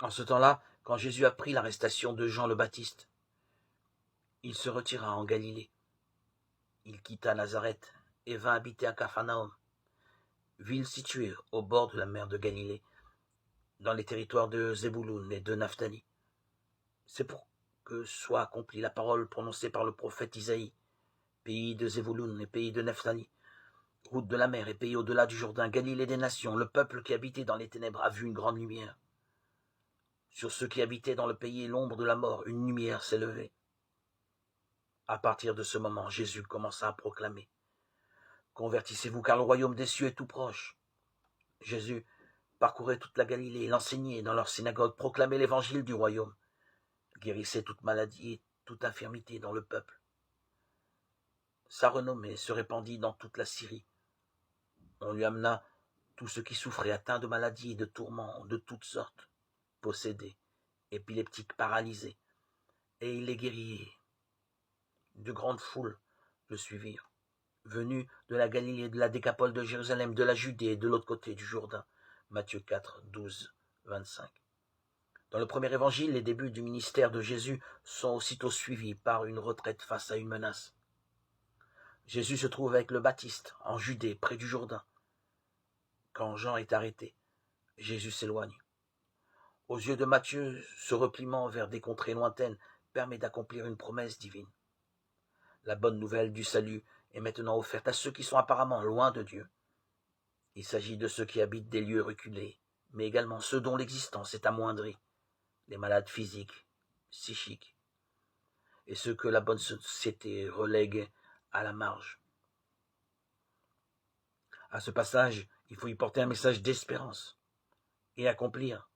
En ce temps-là, quand Jésus apprit l'arrestation de Jean le Baptiste, il se retira en Galilée. Il quitta Nazareth et vint habiter à Capharnaüm, ville située au bord de la mer de Galilée, dans les territoires de Zébouloun et de Naphtali. C'est pour que soit accomplie la parole prononcée par le prophète Isaïe. Pays de Zébouloun et pays de Naphtali, route de la mer et pays au-delà du Jourdain, Galilée des nations, le peuple qui habitait dans les ténèbres a vu une grande lumière. Sur ceux qui habitaient dans le pays et l'ombre de la mort, une lumière s'est levée. À partir de ce moment, Jésus commença à proclamer: Convertissez-vous, car le royaume des cieux est tout proche. Jésus parcourait toute la Galilée, il enseignait dans leurs synagogues, proclamait l'évangile du royaume, guérissait toute maladie et toute infirmité dans le peuple. Sa renommée se répandit dans toute la Syrie. On lui amena tous ceux qui souffraient, atteints de maladies et de tourments de toutes sortes, possédés, épileptiques, paralysés, et il les guérit. De grandes foules le suivirent, venus de la Galilée, de la Décapole, de Jérusalem, de la Judée et de l'autre côté du Jourdain. Matthieu 4, 12, 25. Dans le premier évangile, les débuts du ministère de Jésus sont aussitôt suivis par une retraite face à une menace. Jésus se trouve avec le Baptiste, en Judée, près du Jourdain. Quand Jean est arrêté, Jésus s'éloigne. Aux yeux de Matthieu, ce repliement vers des contrées lointaines permet d'accomplir une promesse divine. La bonne nouvelle du salut est maintenant offerte à ceux qui sont apparemment loin de Dieu. Il s'agit de ceux qui habitent des lieux reculés, mais également ceux dont l'existence est amoindrie, les malades physiques, psychiques, et ceux que la bonne société relègue à la marge. À ce passage, il faut y porter un message d'espérance et accomplir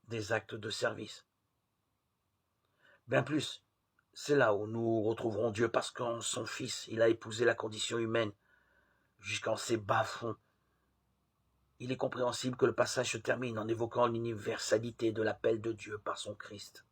des actes de service. Bien plus, c'est là où nous retrouverons Dieu, parce qu'en son Fils, il a épousé la condition humaine jusqu'en ses bas-fonds. Il est compréhensible que le passage se termine en évoquant l'universalité de l'appel de Dieu par son Christ.